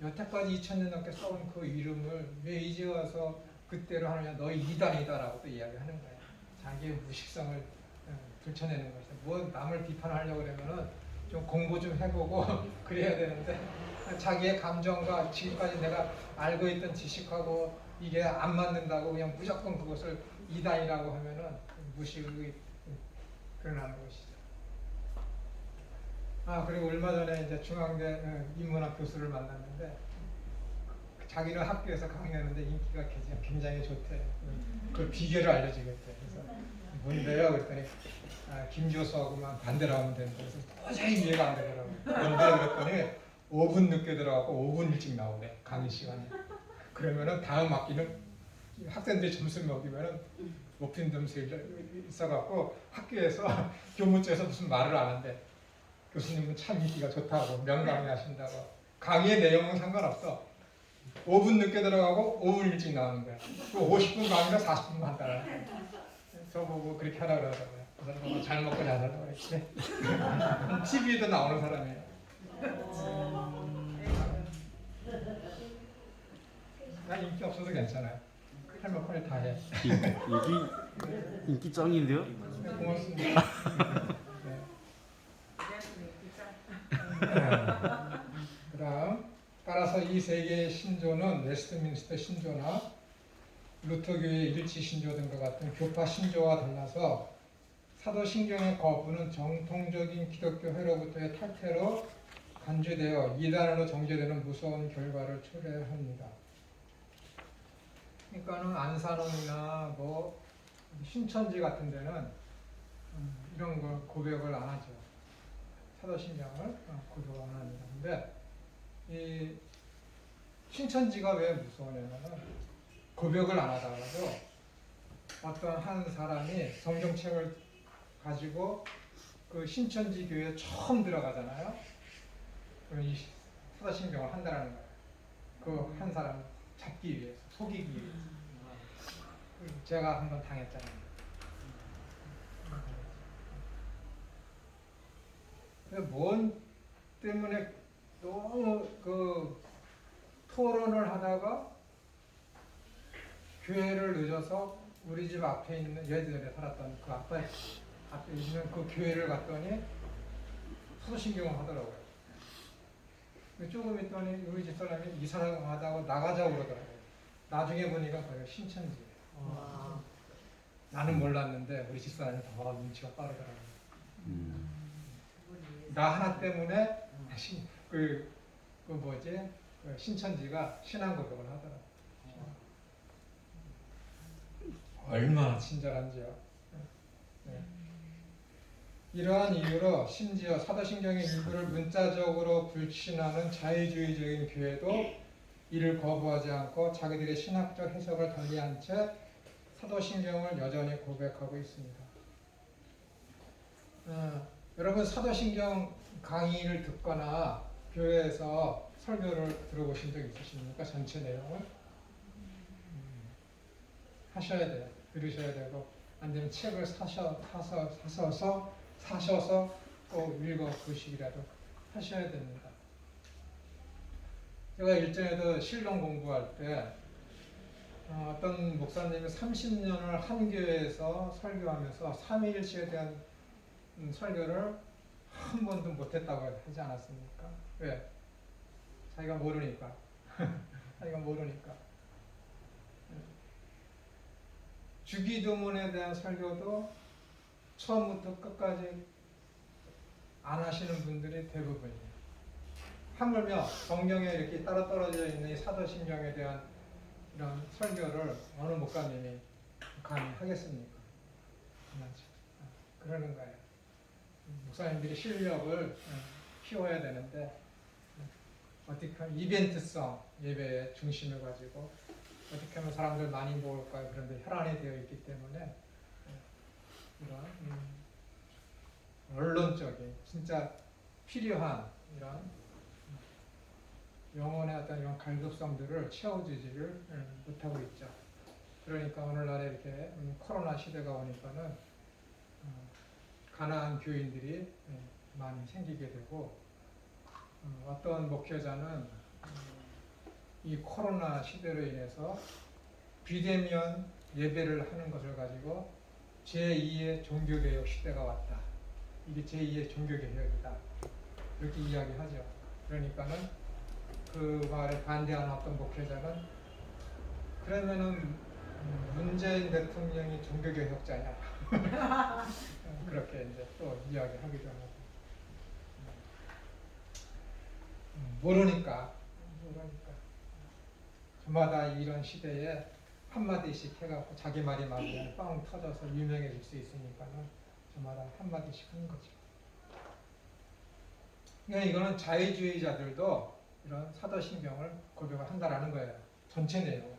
여태까지 2000년 넘게 써온 그 이름을 왜 이제 와서 그때로 하느냐, 너희 이단이다라고 또 이야기하는 거예요. 자기의 무식성을 들춰내는 거죠. 뭐 남을 비판하려고 그러면은 좀 공부 좀 해보고 그래야 되는데 자기의 감정과 지금까지 내가 알고 있던 지식하고 이게 안 맞는다고 그냥 무조건 그것을 이단이라고 하면은 무식이 드러나는 것이죠. 그리고 얼마 전에 이제 중앙대 인문학 교수를 만났는데 자기는 학교에서 강의하는데 인기가 굉장히 좋대. 그 비결을 알려주겠대. 그래서 뭔데요? 그랬더니 김 교수하고만 반대로 하면 된다. 그래서 도저히 이해가 안 되더라고요. 뭔데? 그랬더니 5분 늦게 들어가고 5분 일찍 나오네. 강의 시간에. 그러면은 다음 학기는 학생들이 점수 먹이면은 높은 점수 있어갖고 학교에서 교무처에서 무슨 말을 안 한대. 교수님은 참 인기가 좋다고 명강의 하신다고. 강의의 내용은 상관없어. 5분 늦게 들어가고 5분 일찍 나오는 거야. 그 50분 강의를 40분 한다. 저보고 그렇게 하라 그러더라고요. 그 사람은 잘 먹고 잘 살다고 그랬지. TV에도 나오는 사람이에요. 나 인기 없어도 괜찮아요. 할 만큼 다 해. 인기 짱인데요? 네, 고맙습니다. 그다음 따라서 이 세 개의 신조는 웨스트민스터 신조나 루터교의 일치 신조 등과 같은 교파 신조와 달라서 사도신경의 거부는 정통적인 기독교 회로부터의 탈퇴로 간주되어 이단으로 정죄되는 무서운 결과를 초래합니다. 그러니까는 안산홍이나 뭐 신천지 같은 데는 이런 걸 고백을 안 하죠. 사도신경을 고백을 안 합니다. 근데 이 신천지가 왜 무서우냐면은 고백을 안 하다가도 어떤 한 사람이 성경책을 가지고 그 신천지 교회에 처음 들어가잖아요. 그럼 이 사도신경을 한다라는 거예요. 그 한 사람 잡기 위해서, 속이기 위해서. 제가 한번 당했잖아요. 뭔 때문에 너무 그 토론을 하다가 교회를 늦어서 우리 집 앞에 있는 예전에 살았던 그 아파트 앞에 있는 그 교회를 갔더니 사도신경을 하더라고요. 조금 있더니 우리 집 사람이 이사하다고 나가자고 그러더라고요. 나중에 보니까 거기가 신천지예요. 나는 몰랐는데 우리 집 사람이 더 눈치가 빠르더라고요. 나 하나 때문에 그 신천지가 신앙 고백을 하더라고요. 얼마나 친절한지요. 네. 이러한 이유로 심지어 사도신경의 일부를 문자적으로 불신하는 자유주의적인 교회도 이를 거부하지 않고 자기들의 신학적 해석을 달리한 채 사도신경을 여전히 고백하고 있습니다. 여러분 사도신경 강의를 듣거나 교회에서 설교를 들어보신 적 있으십니까? 전체 내용을 하셔야 돼요. 들으셔야 되고 안 되면 책을 사셔서 꼭 읽어 보시기라도 하셔야 됩니다. 제가 일전에도 신론 공부할 때 어떤 목사님이 30년을 한 교회에서 설교하면서 삼위일체에 대한 설교를 한 번도 못했다고 하지 않았습니까? 왜? 자기가 모르니까. 자기가 모르니까. 주기도문에 대한 설교도 처음부터 끝까지 안 하시는 분들이 대부분이에요. 하물며 성경에 이렇게 따로 떨어져 있는 이 사도신경에 대한 이런 설교를 어느 목사님이 감히 하겠습니까? 그러는 거예요. 목사님들이 실력을 키워야 되는데 어떻게 하면 이벤트성 예배의 중심을 가지고 어떻게 하면 사람들 많이 모을까요? 그런데 혈안이 되어 있기 때문에 이런 언론적인 진짜 필요한 이런 영혼의 어떤 이런 갈급성들을 채워주지를 못하고 있죠. 그러니까 오늘날에 이렇게 코로나 시대가 오니까는 가난한 교인들이 많이 생기게 되고 어떤 목회자는 이 코로나 시대로 인해서 비대면 예배를 하는 것을 가지고 제2의 종교개혁 시대가 왔다. 이게 제2의 종교개혁이다. 이렇게 이야기하죠. 그러니까는 그 말에 반대하는 어떤 목회자는 그러면은 문재인 대통령이 종교개혁자냐. 그렇게 이제 또 이야기하기도 하고. 모르니까. 저마다 이런 시대에 한마디씩 해갖고 자기 말이 맞으면 빵 터져서 유명해질 수 있으니까는 저마다 한마디씩 하는 거죠. 그러니까 이거는 자유주의자들도 이런 사도신경을 고백을 한다라는 거예요. 전체 내용.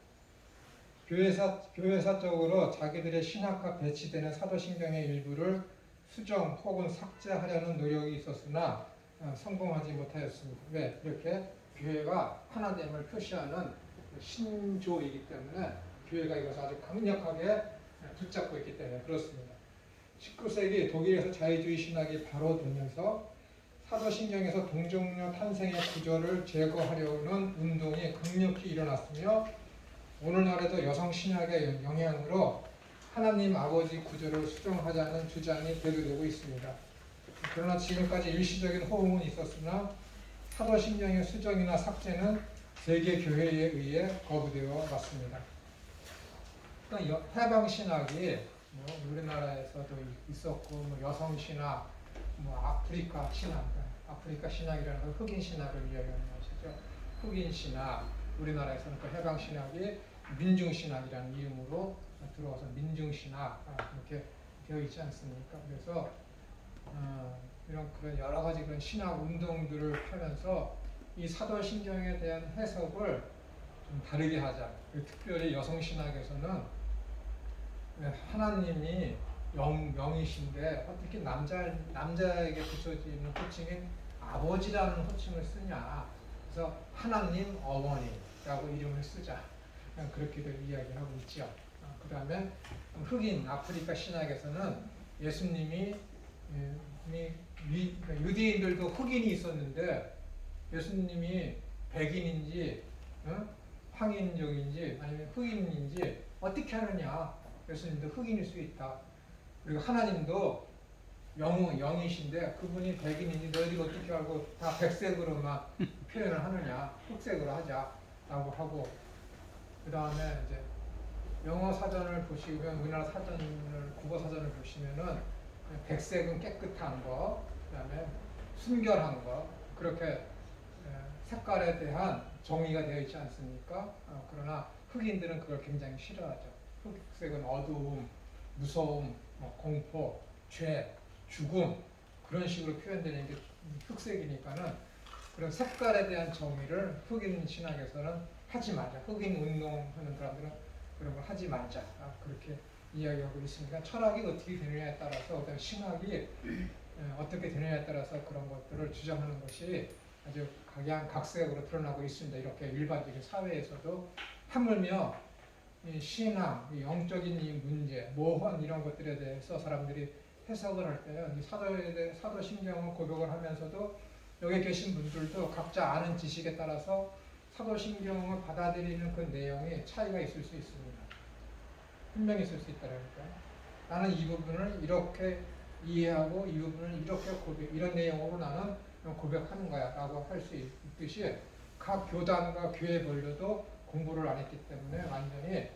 교회사적으로 자기들의 신학과 배치되는 사도신경의 일부를 수정 혹은 삭제하려는 노력이 있었으나 성공하지 못하였습니다. 왜? 이렇게 교회가 하나됨을 표시하는 신조이기 때문에 교회가 이것을 아주 강력하게 붙잡고 있기 때문에 그렇습니다. 19세기 독일에서 자유주의 신학이 바로 되면서 사도신경에서 동정녀 탄생의 구조를 제거하려는 운동이 강력히 일어났으며 오늘날에도 여성 신학의 영향으로 하나님 아버지 구조를 수정하자는 주장이 대두되고 있습니다. 그러나 지금까지 일시적인 호응은 있었으나 사도신경의 수정이나 삭제는 세계 교회에 의해 거부되어 왔습니다. 그러니까 해방 신학이 뭐 우리나라에서도 있었고 뭐 여성 신학, 뭐 아프리카 신학, 아프리카 신학이라는 건 흑인 신학을 이야기하는 것이죠. 흑인 신학, 우리나라에서는 그 해방 신학이 민중 신학이라는 이름으로 들어와서 민중 신학 이렇게 되어 있지 않습니까? 그래서 이런 그런 여러 가지 그런 신학 운동들을 펴면서 이 사도신경에 대한 해석을 좀 다르게 하자. 특별히 여성 신학에서는 하나님이 영이신데 어떻게 남자에게 붙여지는 호칭인 아버지라는 호칭을 쓰냐. 그래서 하나님 어머니라고 이름을 쓰자. 그렇게들 이야기하고 있죠. 그 다음에 흑인 아프리카 신학에서는 예수님이 유대인들도 흑인이 있었는데 예수님이 백인인지 황인종인지 아니면 흑인인지 어떻게 하느냐. 예수님도 흑인일 수 있다. 그리고 하나님도 영이신데 그분이 백인인지 너희들이 어떻게 알고 다 백색으로만 표현을 하느냐. 흑색으로 하자라고 하고 그 다음에 이제 영어 사전을 보시면 우리나라 사전을 국어 사전을 보시면은 백색은 깨끗한 거, 그다음에 순결한 거 그렇게 색깔에 대한 정의가 되어 있지 않습니까? 그러나 흑인들은 그걸 굉장히 싫어하죠. 흑색은 어두움, 무서움, 공포, 죄, 죽음 그런 식으로 표현되는 게 흑색이니까는 그런 색깔에 대한 정의를 흑인 신학에서는 하지 말자. 흑인 운동하는 사람들은 그런 걸 하지 말자. 그렇게 이야기하고 있습니다. 철학이 어떻게 되느냐에 따라서 어떤 신학이 어떻게 되느냐에 따라서 그런 것들을 주장하는 것이 아주 각양각색으로 드러나고 있습니다. 이렇게 일반적인 사회에서도 하물며 이 신앙, 이 영적인 이 문제, 모험 이런 것들에 대해서 사람들이 해석을 할 때는 이 사도신경을 고백을 하면서도 여기 계신 분들도 각자 아는 지식에 따라서 사도신경을 받아들이는 그 내용에 차이가 있을 수 있습니다. 분명히 있을 수 있다니까. 나는 이 부분을 이렇게 이해하고 이 부분을 이렇게 이런 내용으로 나는 고백하는 거야 라고 할 수 있듯이 각 교단과 교회별로도 공부를 안 했기 때문에 완전히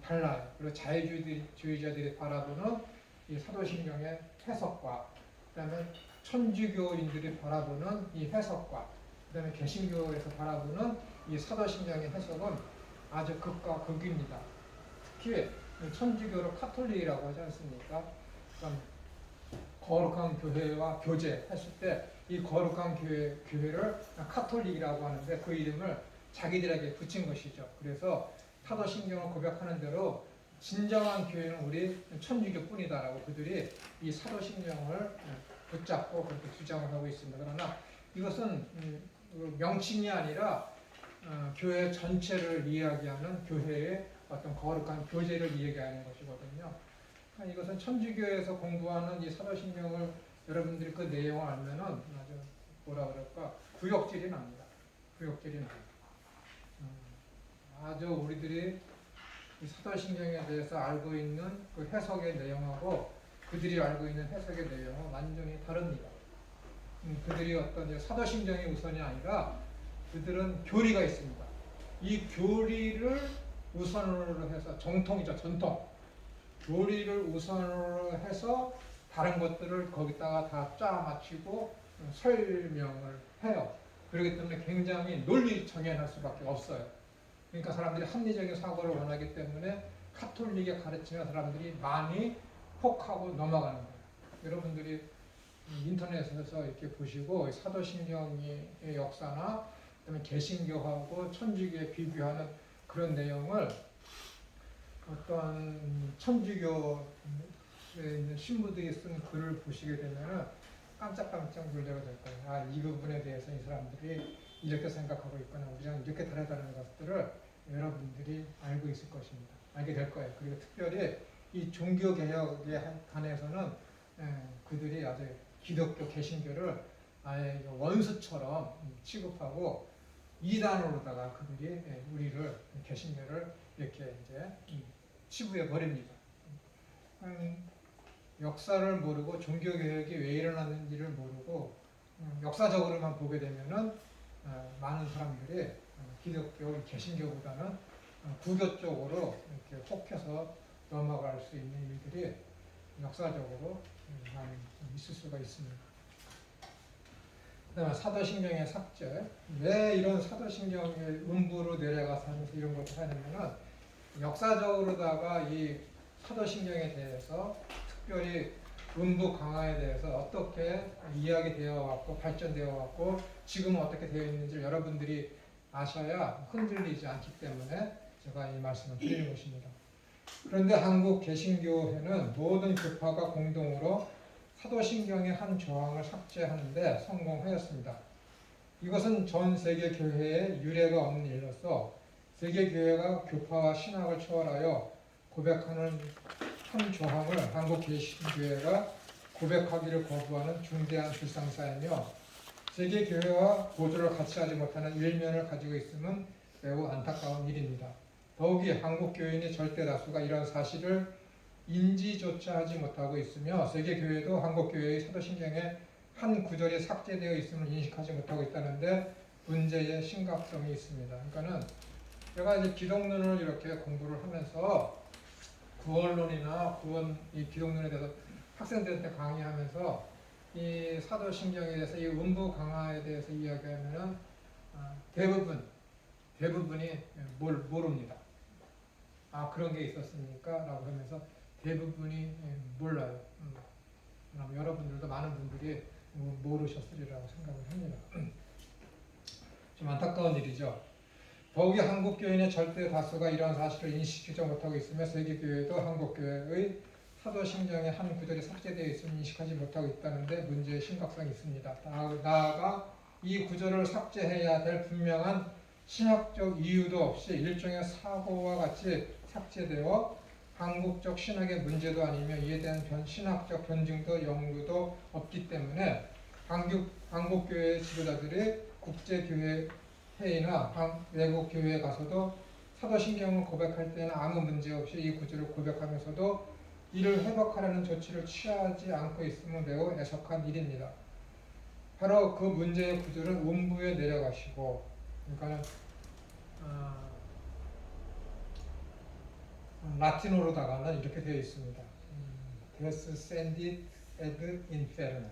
달라요. 그리고 자유주의자들이 바라보는 이 사도신경의 해석과 그다음에 천주교인들이 바라보는 이 해석과 그다음에 개신교에서 바라보는 이 사도신경의 해석은 아주 극과 극입니다. 특히 천주교를 카톨릭이라고 하지 않습니까? 거룩한 교회와 교제 했을 때 이 거룩한 교회를 카톨릭이라고 하는데 그 이름을 자기들에게 붙인 것이죠. 그래서 사도신경을 고백하는 대로 진정한 교회는 우리 천주교뿐이다라고 그들이 이 사도신경을 붙잡고 그렇게 주장을 하고 있습니다. 그러나 이것은 명칭이 아니라 교회 전체를 이야기하는 교회의 어떤 거룩한 교제를 이야기하는 것이거든요. 이것은 천주교에서 공부하는 이 사도신경을 여러분들이 그 내용을 알면은 아주 뭐라 그럴까 구역질이 납니다. 구역질이 납니다. 아주 우리들이 이 사도신경에 대해서 알고 있는 그 해석의 내용하고 그들이 알고 있는 해석의 내용은 완전히 다릅니다. 그들이 어떤 사도신경이 우선이 아니라 그들은 교리가 있습니다. 이 교리를 우선으로 해서 정통이죠, 전통. 교리를 우선으로 해서 다른 것들을 거기다가 다 짜맞추고 설명을 해요. 그렇기 때문에 굉장히 논리정연할 수밖에 없어요. 그러니까 사람들이 합리적인 사고를 원하기 때문에 카톨릭의 가르침에 사람들이 많이 혹하고 넘어가는 거예요. 여러분들이 인터넷에서 이렇게 보시고 사도신경의 역사나 그다음에 개신교하고 천주교에 비교하는 그런 내용을 어떤 천주교에 있는 신부들이 쓴 글을 보시게 되면 깜짝깜짝 놀라게 될 거예요. 이 부분에 대해서 이 사람들이 이렇게 생각하고 있거나 우리랑 이렇게 다르다는 것들을 여러분들이 알고 있을 것입니다. 알게 될 거예요. 그리고 특별히 이 종교개혁에 관해서는 그들이 아주 기독교 개신교를 아예 원수처럼 취급하고 이단으로다가 그들이 우리를 개신교를 이렇게 이제 치부해 버립니다. 역사를 모르고 종교개혁이 왜 일어났는지를 모르고 역사적으로만 보게 되면은 많은 사람들이 기독교, 개신교보다는 구교 쪽으로 이렇게 혹해서 넘어갈 수 있는 일들이 역사적으로 많이 있을 수가 있습니다. 그다음에 사도신경의 삭제. 왜 이런 사도신경의 음부로 내려가서 하면서 이런 것을 하냐면은 역사적으로다가 이 사도신경에 대해서 특별히 음부 강화에 대해서 어떻게 이야기 되어 왔고 발전되어 왔고 지금은 어떻게 되어 있는지 여러분들이 아셔야 흔들리지 않기 때문에 제가 이 말씀을 드리는 것입니다. 그런데 한국 개신교회는 모든 교파가 공동으로 사도신경의 한 조항을 삭제하는데 성공하였습니다. 이것은 전 세계 교회에 유례가 없는 일로서 세계 교회가 교파와 신학을 초월하여 고백하는 한 조항을 한국 개신교회가 고백하기를 거부하는 중대한 불상사이며 세계 교회와 보조를 같이 하지 못하는 일면을 가지고 있음은 매우 안타까운 일입니다. 더욱이 한국 교인의 절대 다수가 이런 사실을 인지조차 하지 못하고 있으며 세계 교회도 한국 교회의 사도신경의 한 구절이 삭제되어 있음을 인식하지 못하고 있다는데 문제의 심각성이 있습니다. 그러니까는 제가 이제 기독론을 이렇게 공부를 하면서 구원론이나 이 기독론에 대해서 학생들한테 강의하면서 이 사도신경에 대해서 이 음부 강화에 대해서 이야기하면은 대부분이 모릅니다. 아 그런 게 있었습니까? 라고 하면서 대부분이 몰라요. 여러분들도 많은 분들이 모르셨으리라고 생각을 합니다. 좀 안타까운 일이죠. 더욱이 한국 교인의 절대 다수가 이러한 사실을 인식하지 못하고 있으며 세계 교회도 한국 교회의 사도신경의 한 구절이 삭제되어 있음을 인식하지 못하고 있다는데 문제의 심각성이 있습니다. 나아가 이 구절을 삭제해야 될 분명한 신학적 이유도 없이 일종의 사고와 같이 삭제되어 한국적 신학의 문제도 아니며 이에 대한 신학적 변증도 연구도 없기 때문에 한국교회 지도자들이 국제교회 회의나 외국 교회에 가서도 사도신경을 고백할 때는 아무 문제 없이 이 구절을 고백하면서도 이를 회복하려는 조치를 취하지 않고 있음은 매우 애석한 일입니다. 바로 그 문제의 구절은 음부에 내려가시고, 그러니까는 라틴어로다가는 이렇게 되어 있습니다. Descendit ad inferna.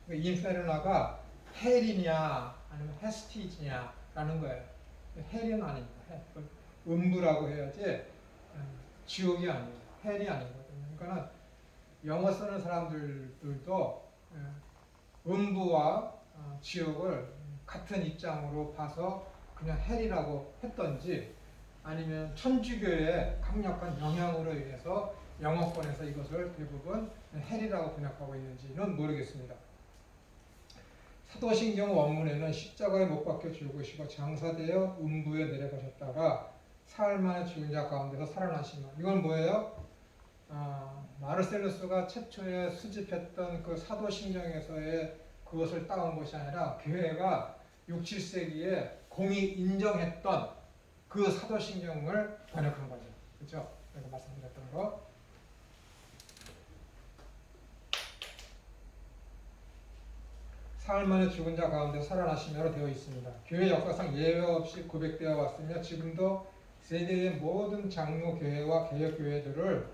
인페르나가 헬이냐 아니면 헤스티지냐라는 거예요. 헬은 아닙니다. 음부라고 해야지 지옥이 아니에요. 헬이 아니거든요. 그러니까 영어 쓰는 사람들도 음부와 지옥을 같은 입장으로 봐서 그냥 헬이라고 했던지 아니면 천주교의 강력한 영향으로 인해서 영어권에서 이것을 대부분 헬이라고 번역하고 있는지는 모르겠습니다. 사도신경 원문에는 십자가에 못 박혀 죽으시고 장사되어 음부에 내려가셨다가 사흘 만에 죽은 자 가운데서 살아나시며 이건 뭐예요? 마르셀루스가 최초에 수집했던 그 사도신경에서의 그것을 따온 것이 아니라 교회가 6, 7세기에 공히 인정했던 그 사도신경을 번역한 거죠. 그렇죠? 제가 말씀드렸던 거. 사흘 만에 죽은 자 가운데 살아나시며로 되어 있습니다. 교회 역사상 예외 없이 고백되어 왔으며 지금도 세계의 모든 장로 교회와 개혁 교회들을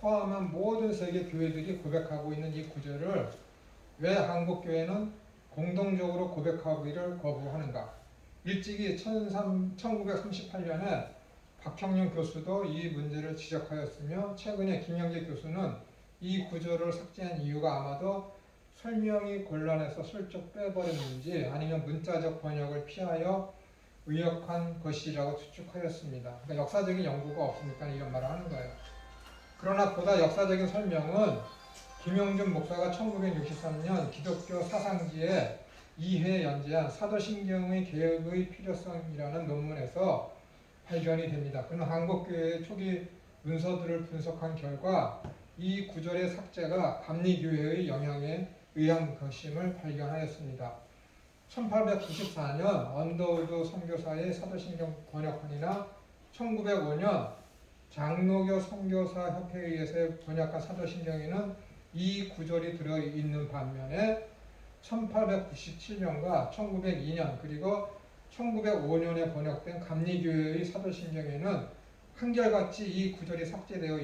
포함한 모든 세계 교회들이 고백하고 있는 이 구절을 왜 한국 교회는 공동적으로 고백하기를 거부하는가? 일찍이 1938년에 박형룡 교수도 이 문제를 지적하였으며 최근에 김영재 교수는 이 구절을 삭제한 이유가 아마도 설명이 곤란해서 슬쩍 빼버렸는지 아니면 문자적 번역을 피하여 의역한 것이라고 추측하였습니다. 그러니까 역사적인 연구가 없으니까 이런 말을 하는 거예요. 그러나 보다 역사적인 설명은 김용준 목사가 1963년 기독교 사상지에 2회 연재한 사도신경의 개혁의 필요성이라는 논문에서 발견이 됩니다. 그는 한국교회의 초기 문서들을 분석한 결과 이 구절의 삭제가 감리교회의 영향에 의한 것임을 발견하였습니다. 1894년 언더우드 선교사의 사도신경 번역판이나 1905년 장로교 선교사 협회에 의해서 번역한 사도신경에는 이 구절이 들어있는 반면에 1897년과 1902년 그리고 1905년에 번역된 감리교회의 사도신경에는 한결같이 이 구절이 삭제되어